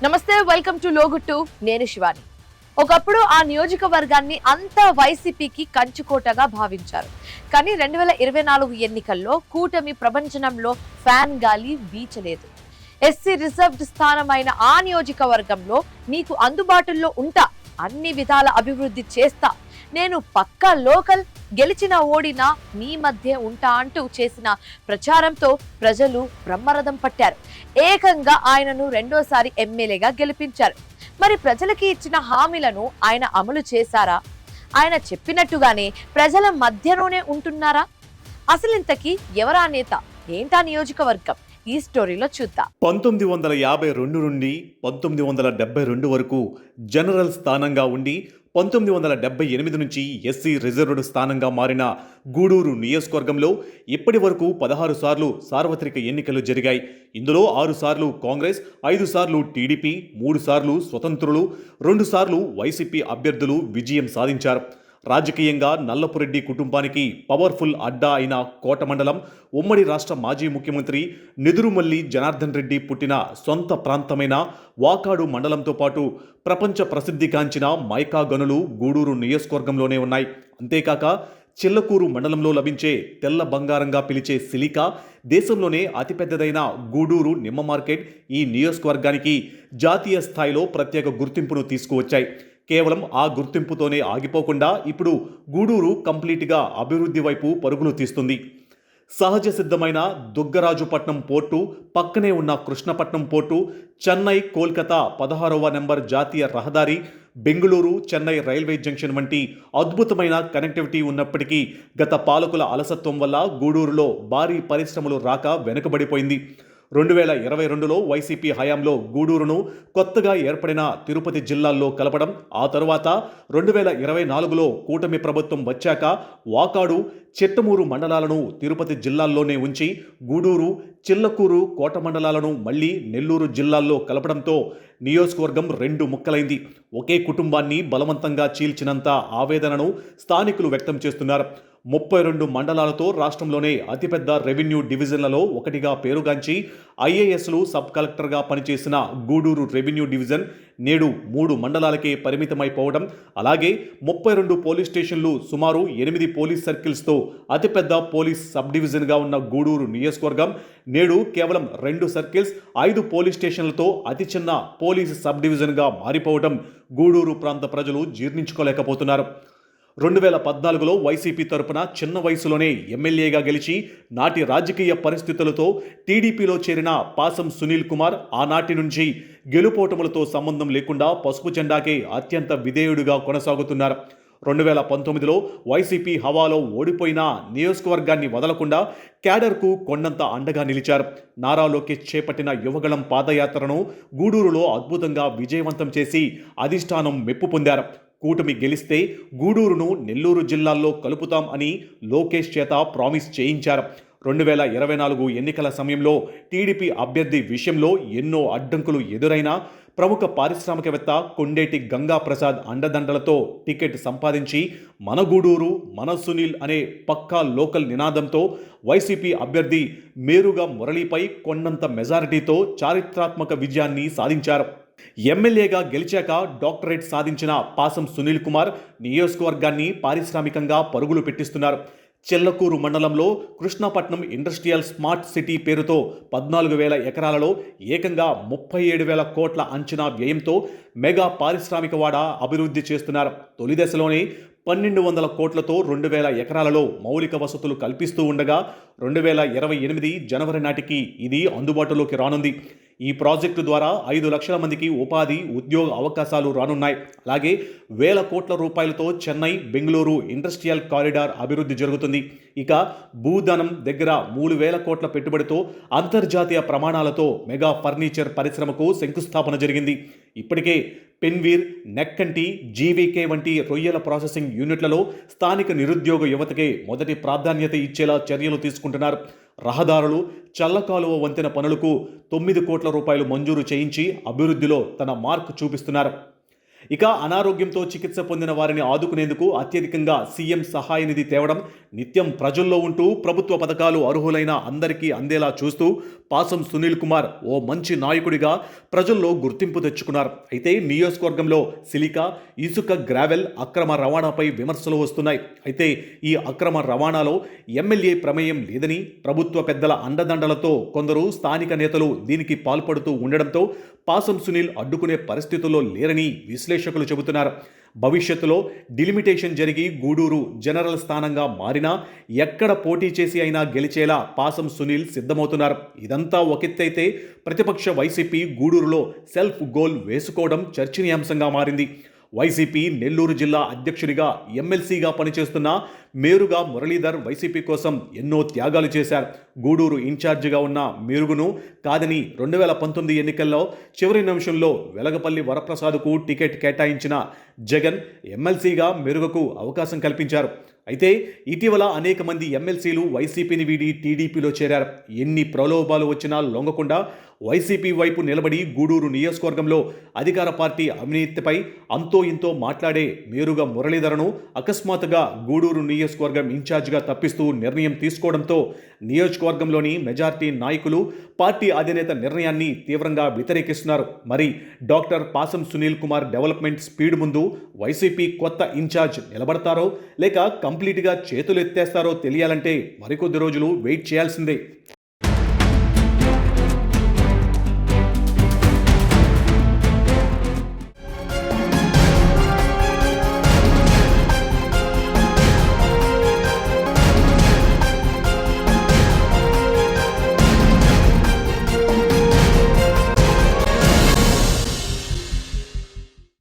నమస్తే, welcome to లోగుట్టు. నేను శివాని. ఒకప్పుడు ఆ నియోజకవర్గాన్ని అంతా వైసీపీకి కంచుకోటగా భావించారు. కానీ 2024 ఎన్నికల్లో కూటమి ప్రపంచంలో ఫ్యాన్ గాలి వీచలేదు. ఎస్సీ రిజర్వ్డ్ స్థానమైన ఆ నియోజకవర్గంలో మీకు అందుబాటులో ఉంటా, అన్ని విధాల అభివృద్ధి చేస్తా, నేను పక్కా లోకల్, గెలిచినా ఓడినా మీ మధ్య ఉంటా అంటూ చేసిన ప్రచారంతో ప్రజలు బ్రహ్మరథం పట్టారు. ఏకంగా ఆయనను రెండోసారి ఎమ్మెల్యేగా గెలిపించారు. మరి ప్రజలకి ఇచ్చిన హామీలను ఆయన అమలు చేశారా? ఆయన చెప్పినట్టుగానే ప్రజల మధ్యలోనే ఉంటున్నారా? అసలు ఇంతకీ ఎవరా నేత, ఏంటా నియోజకవర్గం? ఈ స్టోరీలో చూద్దాం. 1952 నుండి 1972 వరకు జనరల్ స్థానంగా ఉండి 1978 నుంచి ఎస్సీ రిజర్వ్డ్ స్థానంగా మారిన గూడూరు నియోజకవర్గంలో ఇప్పటి వరకు 16 సార్లు సార్వత్రిక ఎన్నికలు జరిగాయి. ఇందులో 6 సార్లు కాంగ్రెస్, 5 సార్లు టీడీపీ, 3 సార్లు స్వతంత్రులు, 2 సార్లు వైసీపీ అభ్యర్థులు విజయం సాధించారు. రాజకీయంగా నల్లపురెడ్డి కుటుంబానికి పవర్ఫుల్ అడ్డా అయిన కోట మండలం ఉమ్మడి రాష్ట్ర మాజీ ముఖ్యమంత్రి నెదురుమల్లి జనార్దన్ రెడ్డి పుట్టిన సొంత ప్రాంతమైన వాకాడు మండలంతో పాటు ప్రపంచ ప్రసిద్ధిగాంచిన మైకా గనులు గూడూరు నియోజకవర్గంలోనే ఉన్నాయి. అంతేకాక చిల్లకూరు మండలంలో లభించే తెల్ల బంగారంగా పిలిచే సిలికా, దేశంలోనే అతిపెద్దదైన గూడూరు నిమ్మ మార్కెట్ ఈ నియోజకవర్గానికి జాతీయ స్థాయిలో ప్రత్యేక గుర్తింపును తీసుకువచ్చాయి. కేవలం ఆ గుర్తింపుతోనే ఆగిపోకుండా ఇప్పుడు గూడూరు కంప్లీట్గా అభివృద్ధి వైపు పరుగులు తీస్తుంది. సహజ సిద్ధమైన దుగ్గరాజుపట్నం పోర్టు, పక్కనే ఉన్న కృష్ణపట్నం పోర్టు, చెన్నై కోల్కతా 16వ నెంబర్ జాతీయ రహదారి, బెంగళూరు చెన్నై రైల్వే జంక్షన్ వంటి అద్భుతమైన కనెక్టివిటీ ఉన్నప్పటికీ గత పాలకుల అలసత్వం వల్ల గూడూరులో భారీ పరిశ్రమలు రాక వెనుకబడిపోయింది. 2022లో వైసీపీ హయాంలో గూడూరును కొత్తగా ఏర్పడిన తిరుపతి జిల్లాల్లో కలపడం, ఆ తరువాత 2024లో కూటమి ప్రభుత్వం వచ్చాక వాకాడు, చిట్టమూరు మండలాలను తిరుపతి జిల్లాల్లోనే ఉంచి గూడూరు, చిల్లకూరు, కోట మండలాలను మళ్లీ నెల్లూరు జిల్లాల్లో కలపడంతో నియోజకవర్గం 2 ముక్కలైంది. ఒకే కుటుంబాన్ని బలవంతంగా చీల్చినంత ఆవేదనను స్థానికులు వ్యక్తం చేస్తున్నారు. 32 మండలాలతో రాష్ట్రంలోనే అతిపెద్ద రెవెన్యూ డివిజన్లలో ఒకటిగా పేరుగాంచి ఐఏఎస్లు సబ్ కలెక్టర్గా పనిచేసిన గూడూరు రెవెన్యూ డివిజన్ నేడు 3 మండలాలకే పరిమితమైపోవడం, అలాగే 32 పోలీస్ స్టేషన్లు, సుమారు 8 పోలీస్ సర్కిల్స్తో అతిపెద్ద పోలీస్ సబ్ డివిజన్గా ఉన్న గూడూరు నియోజకవర్గం నేడు కేవలం 2 సర్కిల్స్, 5 పోలీస్ స్టేషన్లతో అతి చిన్న పోలీస్ సబ్ డివిజన్గా మారిపోవడం గూడూరు ప్రాంత ప్రజలు జీర్ణించుకోలేకపోతున్నారు. 2014లో వైసీపీ తరపున చిన్న వయసులోనే ఎమ్మెల్యేగా గెలిచి నాటి రాజకీయ పరిస్థితులతో టీడీపీలో చేరిన పాసం సునీల్ కుమార్ ఆనాటి నుంచి గెలుపోటములతో సంబంధం లేకుండా పసుపు జెండాకే అత్యంత విధేయుడిగా కొనసాగుతున్నారు. 2019లో వైసీపీ హవాలో ఓడిపోయిన నియోజకవర్గాన్ని వదలకుండా క్యాడర్కు కొండంత అండగా నిలిచారు. నారా లోకేష్ చేపట్టిన యువగళం పాదయాత్రను గూడూరులో అద్భుతంగా విజయవంతం చేసి అధిష్టానం మెప్పు పొందారు. కూటమి గెలిస్తే గూడూరును నెల్లూరు జిల్లాల్లో కలుపుతాం అని లోకేష్ చేత ప్రామిస్ చేయించారు. 2024 ఎన్నికల సమయంలో టీడీపీ అభ్యర్థి విషయంలో ఎన్నో అడ్డంకులు ఎదురైనా ప్రముఖ పారిశ్రామికవేత్త కొండేటి గంగా ప్రసాద్ అండదండలతో టికెట్ సంపాదించి మన గూడూరు మన సునీల్ అనే పక్కా లోకల్ నినాదంతో వైసీపీ అభ్యర్థి మేరుగా మురళీపై కొండంత మెజారిటీతో చారిత్రాత్మక విజయాన్ని సాధించారు. ఎమ్మెల్యేగా గెలిచాక డాక్టరేట్ సాధించిన పాసం సునీల్ కుమార్ నియోజకవర్గాన్ని పారిశ్రామికంగా పరుగులు పెట్టిస్తున్నారు. చిల్లకూరు మండలంలో కృష్ణపట్నం ఇండస్ట్రియల్ స్మార్ట్ సిటీ పేరుతో 14,000 ఎకరాలలో ఏకంగా 37,000 కోట్ల అంచనా వ్యయంతో మెగా పారిశ్రామికవాడ అభివృద్ధి చేస్తున్నారు. తొలి దశలోనే 1,200 కోట్లతో 2,000 ఎకరాలలో మౌలిక వసతులు కల్పిస్తూ ఉండగా 2028 జనవరి నాటికి ఇది అందుబాటులోకి రానుంది. ఈ ప్రాజెక్టు ద్వారా 5 లక్షల మందికి ఉపాధి, ఉద్యోగ అవకాశాలు రానున్నాయి. అలాగే వేల కోట్ల రూపాయలతో చెన్నై, బెంగళూరు ఇండస్ట్రియల్ కారిడార్ అభివృద్ధి జరుగుతుంది. ఇక భూధనం దగ్గర 3,000 కోట్ల పెట్టుబడితో అంతర్జాతీయ ప్రమాణాలతో మెగా ఫర్నిచర్ పరిశ్రమకు శంకుస్థాపన జరిగింది. ఇప్పటికే పెన్వీర్, నెక్కంటి, జీవీకే వంటి రొయ్యల ప్రాసెసింగ్ యూనిట్లలో స్థానిక నిరుద్యోగ యువతకే మొదటి ప్రాధాన్యత ఇచ్చేలా చర్యలు తీసుకుంటున్నారు. రహదారులు, చల్లకాలువ వంతెన పనులకు 9 కోట్ల రూపాయలు మంజూరు చేయించి అభివృద్ధిలో తన మార్కు చూపిస్తున్నారు. ఇక అనారోగ్యంతో చికిత్స పొందిన వారిని ఆదుకునేందుకు అత్యధికంగా సీఎం సహాయ నిధి తేవడం, నిత్యం ప్రజల్లో ఉంటూ ప్రభుత్వ పథకాలు అర్హులైన అందరికీ అందేలా చూస్తూ పాసం సునీల్ కుమార్ ఓ మంచి నాయకుడిగా ప్రజల్లో గుర్తింపు తెచ్చుకున్నారు. అయితే నియోజకవర్గంలో సిలికా, ఇసుక, గ్రావెల్ అక్రమ రవాణాపై విమర్శలు వస్తున్నాయి. అయితే ఈ అక్రమ రవాణాలో ఎమ్మెల్యే ప్రమేయం లేదని, ప్రభుత్వ పెద్దల అండదండలతో కొందరు స్థానిక నేతలు దీనికి పాల్పడుతూ ఉండడంతో పాసం సునీల్ అడ్డుకునే పరిస్థితుల్లో లేరని విశ్లేషకులు చెబుతున్నారు. భవిష్యత్తులో డిలిమిటేషన్ జరిగి గూడూరు జనరల్ స్థానంగా మారినా ఎక్కడ పోటీ చేసి అయినా గెలిచేలా పాసం సునీల్ సిద్ధమవుతున్నారు. ఇదంతా ఒకెత్తైతే ప్రతిపక్ష వైసీపీ గూడూరులో సెల్ఫ్ గోల్ వేసుకోవడం చర్చనీయాంశంగా మారింది. వైసీపీ నెల్లూరు జిల్లా అధ్యక్షుడిగా ఎమ్మెల్సీగా పనిచేస్తున్న మేరుగా మురళీధర్ వైసీపీ కోసం ఎన్నో త్యాగాలు చేశారు. గూడూరు ఇన్ఛార్జిగా ఉన్న మేరుగును కాదని 2019 ఎన్నికల్లో చివరి నిమిషంలో వెలగపల్లి వరప్రసాద్కు టికెట్ కేటాయించిన జగన్ ఎమ్మెల్సీగా మెరుగుకు అవకాశం కల్పించారు. అయితే ఇటీవల అనేక మంది ఎమ్మెల్సీలు వైసీపీని వీడి టీడీపీలో చేరారు. ఎన్ని ప్రలోభాలు వచ్చినా లొంగకుండా వైసీపీ వైపు నిలబడి గూడూరు నియోజకవర్గంలో అధికార పార్టీ అవినీతిపై అంతో ఇంతో మాట్లాడే మేరుగా మురళీధరను అకస్మాత్తుగా గూడూరు నియోజకవర్గం ఇన్ఛార్జిగా తప్పిస్తూ నిర్ణయం తీసుకోవడంతో నియోజకవర్గంలోని మెజార్టీ నాయకులు పార్టీ అధినేత నిర్ణయాన్ని తీవ్రంగా వ్యతిరేకిస్తున్నారు. మరి doctor Pasam Sunil Kumar development speed ముందు వైసీపీ కొత్త ఇన్ఛార్జ్ నిలబడతారో లేక కంప్లీట్గా చేతులెత్తేస్తారో తెలియాలంటే మరికొద్ది రోజులు వెయిట్ చేయాల్సిందే.